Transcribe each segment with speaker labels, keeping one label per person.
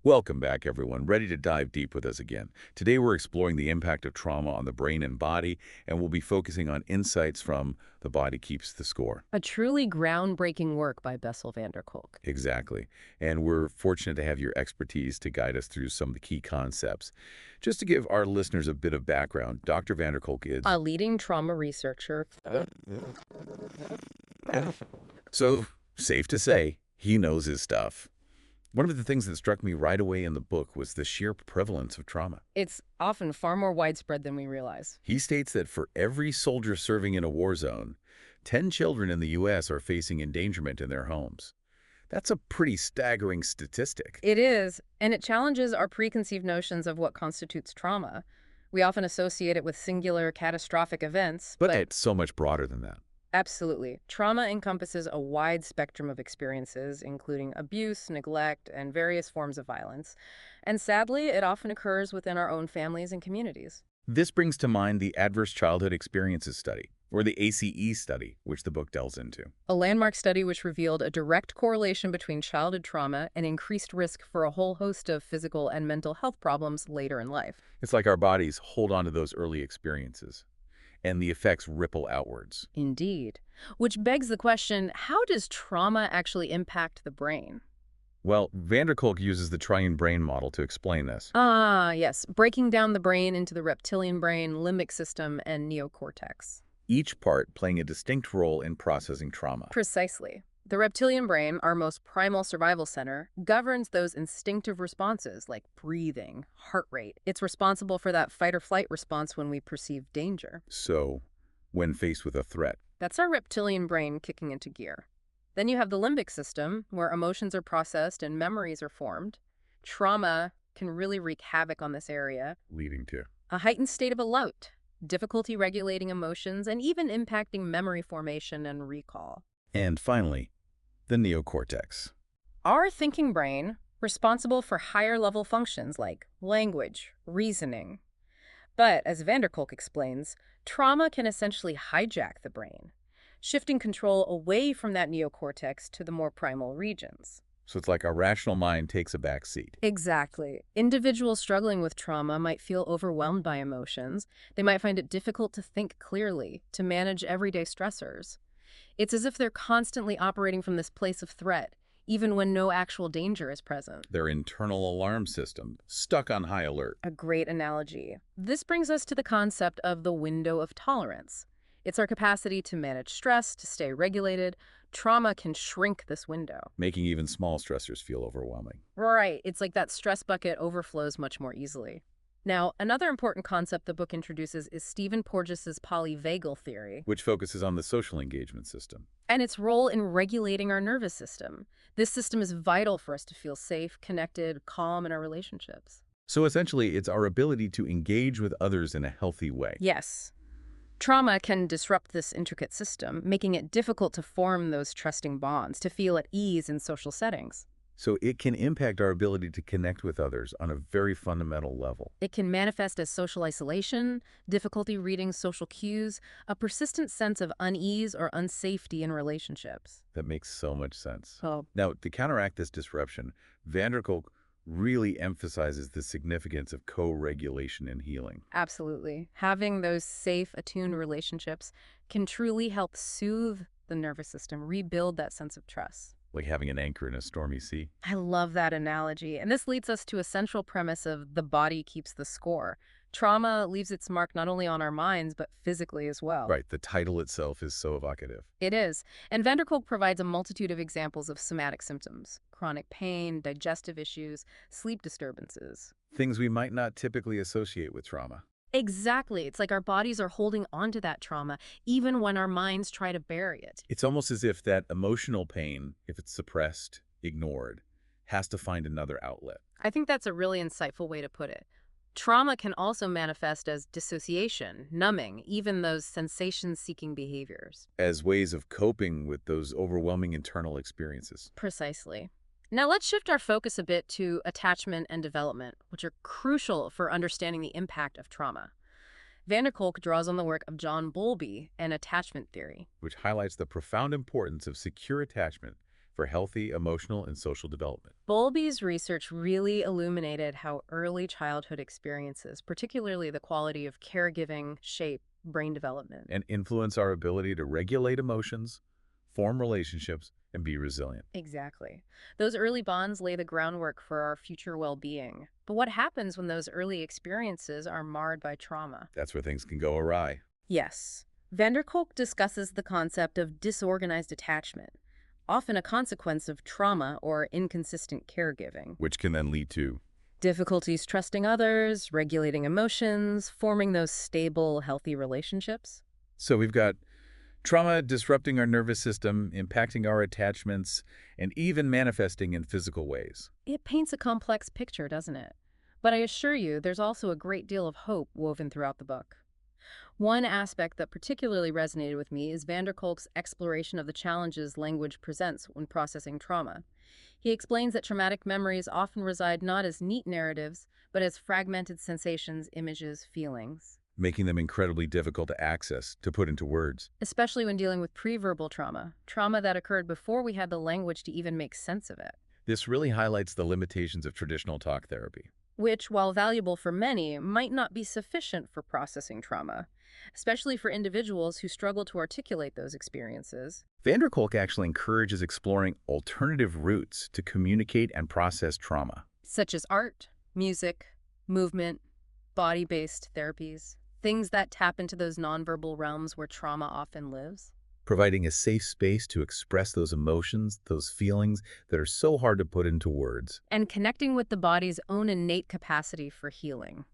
Speaker 1: Welcome back, everyone. Ready to dive deep with us again. Today, we're exploring the impact of trauma on the brain and body, and we'll be focusing on insights from The Body Keeps the Score.
Speaker 2: A truly groundbreaking work by Bessel van der Kolk.
Speaker 1: Exactly. And we're fortunate to have your expertise to guide us through some of the key concepts. Just to give our listeners a bit of background, Dr. van der Kolk is...
Speaker 2: A leading trauma researcher.
Speaker 1: So, safe to say, he knows his stuff. One of the things that struck me right away in the book was the sheer prevalence of trauma.
Speaker 2: It's often far more widespread than we realize.
Speaker 1: He states that for every soldier serving in a war zone, 10 children in the U.S. are facing endangerment in their homes. That's a pretty staggering statistic.
Speaker 2: It is, and it challenges our preconceived notions of what constitutes trauma. We often associate it with singular, catastrophic events,
Speaker 1: But it's so much broader than that.
Speaker 2: absolutely. Trauma encompasses a wide spectrum of experiences, including abuse, neglect, and various forms of violence. And sadly, it often occurs within our own families and communities.
Speaker 1: This brings to mind the Adverse Childhood Experiences Study, or the ACE study, which the book delves into.
Speaker 2: A landmark study which revealed a direct correlation between childhood trauma and increased risk for a whole host of physical and mental health problems later in life.
Speaker 1: It's like our bodies hold on to those early experiences, and the effects ripple outwards.
Speaker 2: Indeed. Which begs the question, how does trauma actually impact the brain?
Speaker 1: Well, van der Kolk uses the triune brain model to explain this.
Speaker 2: Ah, yes. Breaking down the brain into the reptilian brain, limbic system, and neocortex.
Speaker 1: Each part playing a distinct role in processing trauma.
Speaker 2: Precisely. The reptilian brain, our most primal survival center, governs those instinctive responses like breathing, heart rate. It's responsible for that fight or flight response when we perceive danger.
Speaker 1: So, when faced with a threat,
Speaker 2: That's our reptilian brain kicking into gear. Then you have the limbic system, where emotions are processed and memories are formed. Trauma can really wreak havoc on this area.
Speaker 1: leading to...
Speaker 2: A heightened state of alert, difficulty regulating emotions, and even impacting memory formation and recall.
Speaker 1: And finally, the neocortex.
Speaker 2: Our thinking brain, responsible for higher-level functions like language, reasoning. But, as van der Kolk explains, trauma can essentially hijack the brain, shifting control away from that neocortex to the more primal regions.
Speaker 1: So it's like our rational mind takes a back seat.
Speaker 2: Exactly. Individuals struggling with trauma might feel overwhelmed by emotions. They might find it difficult to think clearly, to manage everyday stressors. It's as if they're constantly operating from this place of threat, even when no actual danger is present.
Speaker 1: Their internal alarm system, stuck on high alert.
Speaker 2: A great analogy. This brings us to the concept of the window of tolerance. It's our capacity to manage stress, to stay regulated. Trauma can shrink this window.
Speaker 1: Making even small stressors feel overwhelming.
Speaker 2: Right. It's like that stress bucket overflows much more easily. Now, another important concept the book introduces is Stephen Porges's polyvagal theory
Speaker 1: Which focuses on the social engagement system.
Speaker 2: and its role in regulating our nervous system. This system is vital for us to feel safe, connected, calm in our relationships.
Speaker 1: So essentially, it's our ability to engage with others in a healthy way.
Speaker 2: Yes. Trauma can disrupt this intricate system, making it difficult to form those trusting bonds, to feel at ease in social settings.
Speaker 1: So it can impact our ability to connect with others on a very fundamental level.
Speaker 2: It can manifest as social isolation, difficulty reading social cues, a persistent sense of unease or unsafety in relationships.
Speaker 1: That makes so much sense.
Speaker 2: Oh,
Speaker 1: Now, to counteract this disruption, van der Kolk really emphasizes the significance of co-regulation in healing.
Speaker 2: absolutely. Having those safe, attuned relationships can truly help soothe the nervous system, rebuild that sense of trust.
Speaker 1: Like having an anchor in a stormy sea.
Speaker 2: I love that analogy. And this leads us to a central premise of the body keeps the score. Trauma leaves its mark not only on our minds, but physically as well.
Speaker 1: Right, the title itself is so evocative.
Speaker 2: It is. And van der Kolk provides a multitude of examples of somatic symptoms: chronic pain, digestive issues, sleep disturbances.
Speaker 1: Things we might not typically associate with trauma.
Speaker 2: Exactly. It's like our bodies are holding on to that trauma, even when our minds try to bury it.
Speaker 1: It's almost as if that emotional pain, if it's suppressed, ignored, has to find another outlet.
Speaker 2: I think that's a really insightful way to put it. Trauma can also manifest as dissociation, numbing, even those sensation-seeking behaviors.
Speaker 1: As ways of coping with those overwhelming internal experiences.
Speaker 2: Precisely. Now let's shift our focus a bit to attachment and development, which are crucial for understanding the impact of trauma. Van der Kolk draws on the work of John Bowlby and attachment theory.
Speaker 1: Which highlights the profound importance of secure attachment for healthy emotional and social development.
Speaker 2: Bowlby's research really illuminated how early childhood experiences, particularly the quality of caregiving, shape brain development.
Speaker 1: And influence our ability to regulate emotions, form relationships, and be resilient.
Speaker 2: Exactly. Those early bonds lay the groundwork for our future well-being. But what happens when those early experiences are marred by trauma?
Speaker 1: That's where things can go awry,
Speaker 2: Yes. Van der Kolk discusses the concept of disorganized attachment, often a consequence of trauma or inconsistent caregiving.
Speaker 1: which can then lead to.
Speaker 2: Difficulties trusting others, regulating emotions, forming those stable, healthy relationships.
Speaker 1: So we've got trauma disrupting our nervous system, impacting our attachments, and even manifesting in physical ways.
Speaker 2: It paints a complex picture, doesn't it? But I assure you, there's also a great deal of hope woven throughout the book. One aspect that particularly resonated with me is van der Kolk's exploration of the challenges language presents when processing trauma. He explains that traumatic memories often reside not as neat narratives, but as fragmented sensations, images, feelings.
Speaker 1: Making them incredibly difficult to access, to put into words.
Speaker 2: Especially when dealing with pre-verbal trauma, trauma that occurred before we had the language to even make sense of it.
Speaker 1: This really highlights the limitations of traditional talk therapy.
Speaker 2: Which, while valuable for many, might not be sufficient for processing trauma, especially for individuals who struggle to articulate those experiences.
Speaker 1: Van der Kolk actually encourages exploring alternative routes to communicate and process trauma,
Speaker 2: Such as art, music, movement, body-based therapies, things that tap into those nonverbal realms where trauma often lives.
Speaker 1: providing a safe space to express those emotions, those feelings that are so hard to put into words.
Speaker 2: And connecting with the body's own innate capacity for healing.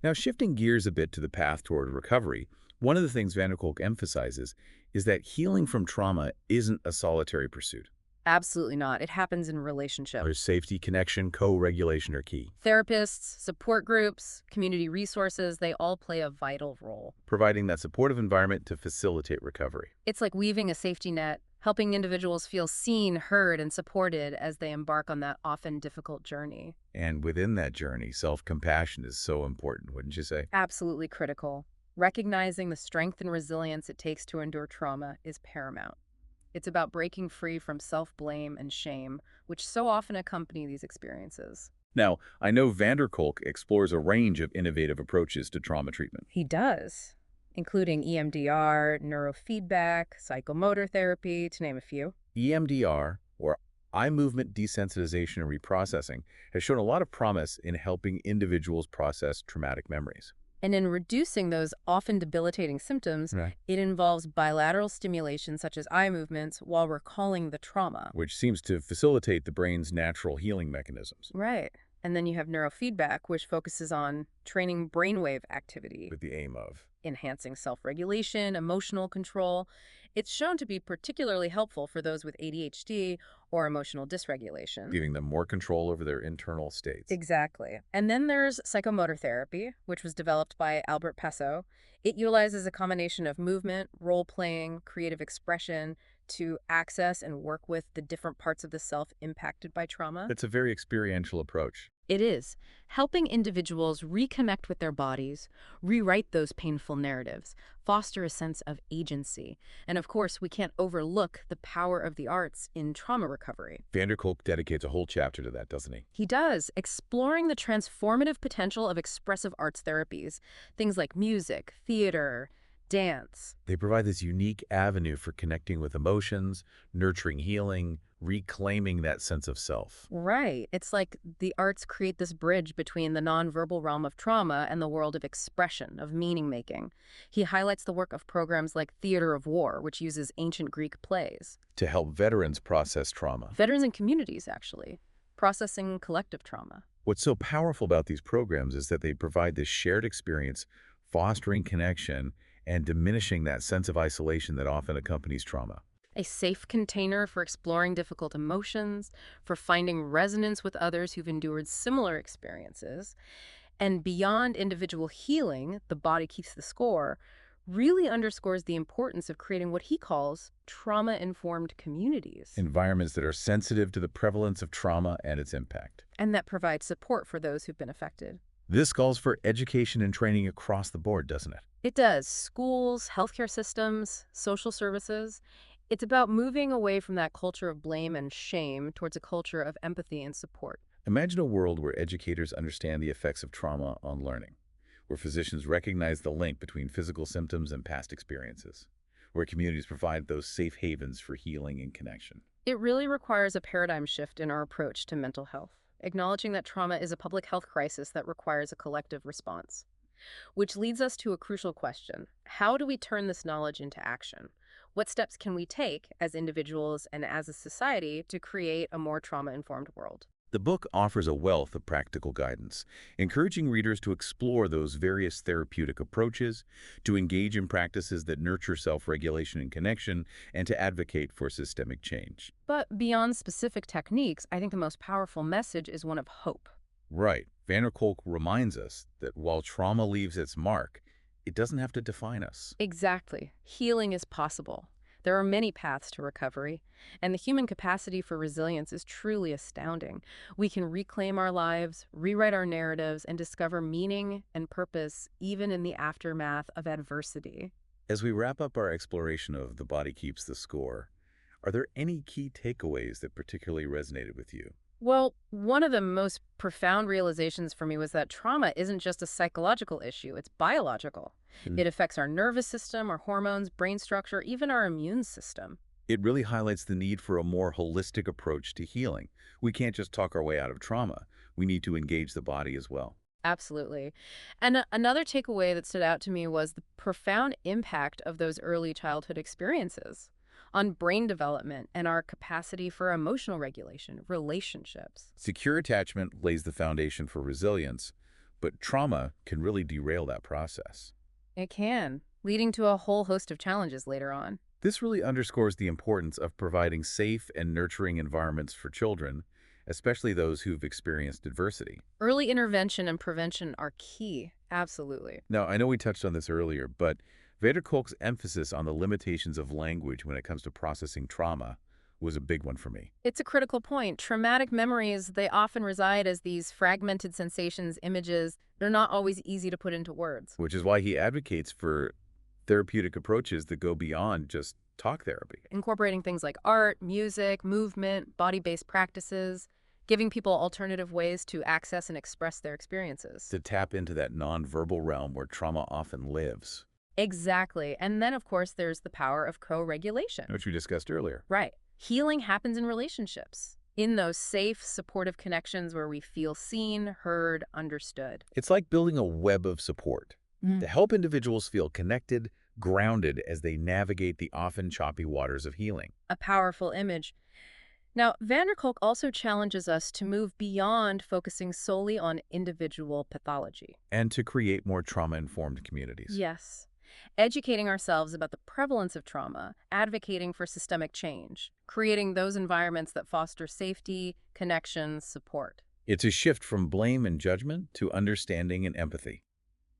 Speaker 1: Now, shifting gears a bit to the path toward recovery, one of the things Van der Kolk emphasizes is that healing from trauma isn't a solitary pursuit.
Speaker 2: Absolutely not. It happens in relationship.
Speaker 1: There's safety, connection, co-regulation are key,
Speaker 2: Therapists, support groups, community resources, they all play a vital role.
Speaker 1: providing that supportive environment to facilitate recovery.
Speaker 2: It's like weaving a safety net, helping individuals feel seen, heard, and supported as they embark on that often difficult journey.
Speaker 1: And within that journey, self-compassion is so important, wouldn't you say?
Speaker 2: Absolutely critical. Recognizing the strength and resilience it takes to endure trauma is paramount. It's about breaking free from self-blame and shame, which so often accompany these experiences.
Speaker 1: Now, I know Van der Kolk explores a range of innovative approaches to trauma treatment.
Speaker 2: He does, including EMDR, neurofeedback, psychomotor therapy, to name a few.
Speaker 1: EMDR, or eye movement desensitization and reprocessing, has shown a lot of promise in helping individuals process traumatic memories.
Speaker 2: And in reducing those often debilitating symptoms,
Speaker 1: Right.
Speaker 2: it involves bilateral stimulation such as eye movements while recalling the trauma.
Speaker 1: Which seems to facilitate the brain's natural healing mechanisms,
Speaker 2: Right. And then you have neurofeedback, which focuses on training brainwave activity,
Speaker 1: with the aim of
Speaker 2: enhancing self-regulation, emotional control. It's shown to be particularly helpful for those with ADHD or emotional dysregulation.
Speaker 1: giving them more control over their internal states.
Speaker 2: Exactly. And then there's psychomotor therapy, which was developed by Albert Passot. It utilizes a combination of movement, role-playing, creative expression to access and work with the different parts of the self impacted by trauma.
Speaker 1: It's a very experiential approach.
Speaker 2: It is, helping individuals reconnect with their bodies, rewrite those painful narratives, foster a sense of agency. And of course, we can't overlook the power of the arts in trauma recovery.
Speaker 1: Van der Kolk dedicates a whole chapter to that, doesn't he?
Speaker 2: He does, exploring the transformative potential of expressive arts therapies, things like music, theater, dance.
Speaker 1: They provide this unique avenue for connecting with emotions, nurturing healing, reclaiming that sense of self.
Speaker 2: Right. It's like the arts create this bridge between the nonverbal realm of trauma and the world of expression, of meaning-making. He highlights the work of programs like Theater of War, which uses ancient Greek plays.
Speaker 1: To help veterans process trauma.
Speaker 2: Veterans and communities, actually, processing collective trauma.
Speaker 1: What's so powerful about these programs is that they provide this shared experience, fostering connection, and diminishing that sense of isolation that often accompanies trauma.
Speaker 2: A safe container for exploring difficult emotions, for finding resonance with others who've endured similar experiences. And beyond individual healing, the body keeps the score, really underscores the importance of creating what he calls trauma-informed communities.
Speaker 1: Environments that are sensitive to the prevalence of trauma and its impact.
Speaker 2: And that provide support for those who've been affected.
Speaker 1: This calls for education and training across the board, doesn't it?
Speaker 2: It does. Schools, healthcare systems, social services. It's about moving away from that culture of blame and shame towards a culture of empathy and support.
Speaker 1: Imagine a world where educators understand the effects of trauma on learning, where physicians recognize the link between physical symptoms and past experiences, where communities provide those safe havens for healing and connection.
Speaker 2: It really requires a paradigm shift in our approach to mental health, acknowledging that trauma is a public health crisis that requires a collective response. Which leads us to a crucial question. How do we turn this knowledge into action? What steps can we take as individuals and as a society to create a more trauma-informed world?
Speaker 1: The book offers a wealth of practical guidance, encouraging readers to explore those various therapeutic approaches, to engage in practices that nurture self-regulation and connection, and to advocate for systemic change.
Speaker 2: But beyond specific techniques, I think the most powerful message is one of hope.
Speaker 1: Right. Kolk reminds us that while trauma leaves its mark, it doesn't have to define us.
Speaker 2: Exactly. Healing is possible. There are many paths to recovery, and the human capacity for resilience is truly astounding. We can reclaim our lives, rewrite our narratives, and discover meaning and purpose even in the aftermath of adversity.
Speaker 1: As we wrap up our exploration of The Body Keeps the Score, are there any key takeaways that particularly resonated with you?
Speaker 2: Well, one of the most profound realizations for me was that trauma isn't just a psychological issue, it's biological.
Speaker 1: Hmm.
Speaker 2: It affects our nervous system, our hormones, brain structure, even our immune system.
Speaker 1: It really highlights the need for a more holistic approach to healing. We can't just talk our way out of trauma. We need to engage the body as well.
Speaker 2: Absolutely. And another takeaway that stood out to me was the profound impact of those early childhood experiences on brain development and our capacity for emotional regulation, relationships.
Speaker 1: Secure attachment lays the foundation for resilience, but trauma can really derail that process.
Speaker 2: It can, leading to a whole host of challenges later on.
Speaker 1: This really underscores the importance of providing safe and nurturing environments for children, especially those who've experienced adversity.
Speaker 2: Early intervention and prevention are key. Absolutely.
Speaker 1: Now, I know we touched on this earlier, but Kolk's emphasis on the limitations of language when it comes to processing trauma was a big one for me,
Speaker 2: It's a critical point. Traumatic memories, they often reside as these fragmented sensations, images. They're not always easy to put into words.
Speaker 1: which is why he advocates for therapeutic approaches that go beyond just talk therapy.
Speaker 2: Incorporating things like art, music, movement, body-based practices, giving people alternative ways to access and express their experiences.
Speaker 1: To tap into that nonverbal realm where trauma often lives,
Speaker 2: Exactly. And then, of course, there's the power of co-regulation.
Speaker 1: which we discussed earlier.
Speaker 2: Right. Healing happens in relationships, in those safe, supportive connections where we feel seen, heard, understood.
Speaker 1: It's like building a web of support to help individuals feel connected, grounded as they navigate the often choppy waters of healing.
Speaker 2: A powerful image. Now, van der Kolk also challenges us to move beyond focusing solely on individual pathology.
Speaker 1: And to create more trauma-informed communities.
Speaker 2: Yes. Educating ourselves about the prevalence of trauma, advocating for systemic change, creating those environments that foster safety, connection, support.
Speaker 1: It's a shift from blame and judgment to understanding and empathy,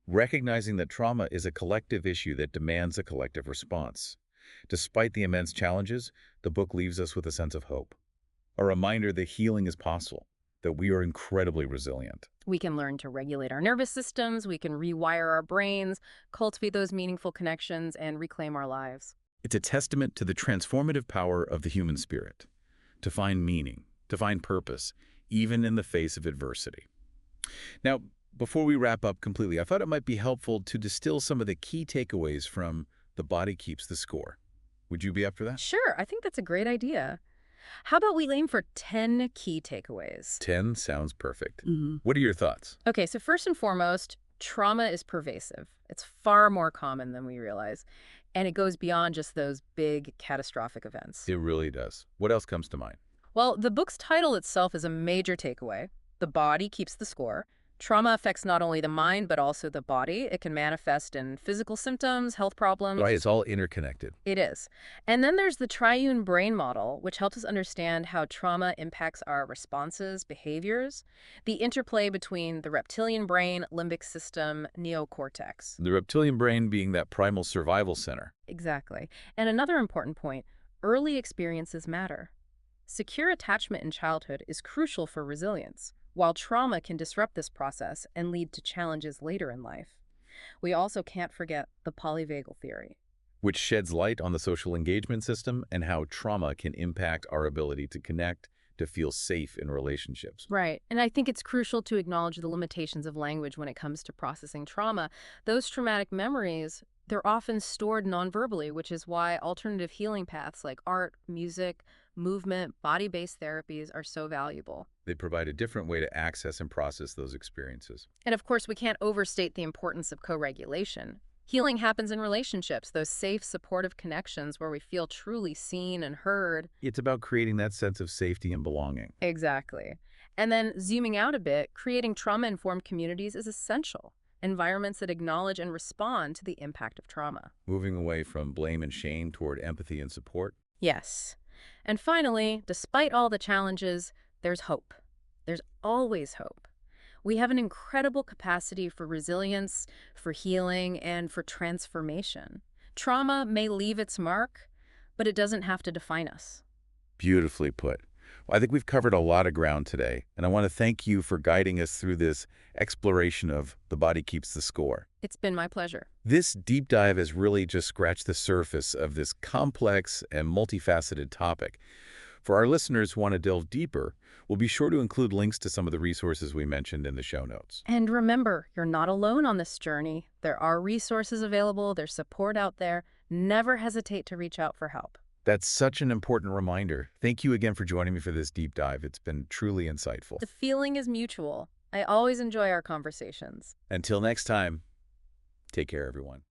Speaker 1: recognizing that trauma is a collective issue that demands a collective response. Despite the immense challenges, the book leaves us with a sense of hope, a reminder that healing is possible, that we are incredibly resilient.
Speaker 2: We can learn to regulate our nervous systems, we can rewire our brains, cultivate those meaningful connections, and reclaim our lives.
Speaker 1: It's a testament to the transformative power of the human spirit, to find meaning, to find purpose, even in the face of adversity. Now, before we wrap up completely, I thought it might be helpful to distill some of the key takeaways from The Body Keeps the Score. Would you be up for that?
Speaker 2: Sure, I think that's a great idea. How about we aim for 10 key takeaways?
Speaker 1: 10 sounds perfect. What are your thoughts?
Speaker 2: Okay, so first and foremost, trauma is pervasive. It's far more common than we realize, and it goes beyond just those big catastrophic events.
Speaker 1: It really does. What else comes to mind?
Speaker 2: Well, the book's title itself is a major takeaway. The body keeps the score. Trauma affects not only the mind, but also the body. It can manifest in physical symptoms, health problems.
Speaker 1: Right, it's all interconnected.
Speaker 2: It is. And then there's the triune brain model, which helps us understand how trauma impacts our responses, behaviors, the interplay between the reptilian brain, limbic system, neocortex.
Speaker 1: The reptilian brain being that primal survival center.
Speaker 2: Exactly. And another important point, early experiences matter. Secure attachment in childhood is crucial for resilience, while trauma can disrupt this process and lead to challenges later in life. We also can't forget the polyvagal theory.
Speaker 1: which sheds light on the social engagement system and how trauma can impact our ability to connect, to feel safe in relationships.
Speaker 2: Right. And I think it's crucial to acknowledge the limitations of language when it comes to processing trauma. Those traumatic memories, they're often stored nonverbally, which is why alternative healing paths like art, music, movement, body-based therapies are so valuable.
Speaker 1: They provide a different way to access and process those experiences.
Speaker 2: And of course, we can't overstate the importance of co-regulation. Healing happens in relationships, those safe, supportive connections where we feel truly seen and heard.
Speaker 1: It's about creating that sense of safety and belonging.
Speaker 2: Exactly. And then zooming out a bit, creating trauma-informed communities is essential. Environments that acknowledge and respond to the impact of trauma.
Speaker 1: Moving away from blame and shame toward empathy and support.
Speaker 2: Yes. And finally, despite all the challenges, there's hope. There's always hope. We have an incredible capacity for resilience, for healing, and for transformation. Trauma may leave its mark, but it doesn't have to define us.
Speaker 1: Beautifully put. Well, I think we've covered a lot of ground today, and I want to thank you for guiding us through this exploration of The Body Keeps the Score.
Speaker 2: It's been my pleasure.
Speaker 1: This deep dive has really just scratched the surface of this complex and multifaceted topic. For our listeners who want to delve deeper, we'll be sure to include links to some of the resources we mentioned in the show notes.
Speaker 2: And remember, you're not alone on this journey. There are resources available, there's support out there. Never hesitate to reach out for help.
Speaker 1: That's such an important reminder. Thank you again for joining me for this deep dive. It's been truly insightful.
Speaker 2: The feeling is mutual. I always enjoy our conversations.
Speaker 1: Until next time, take care, everyone.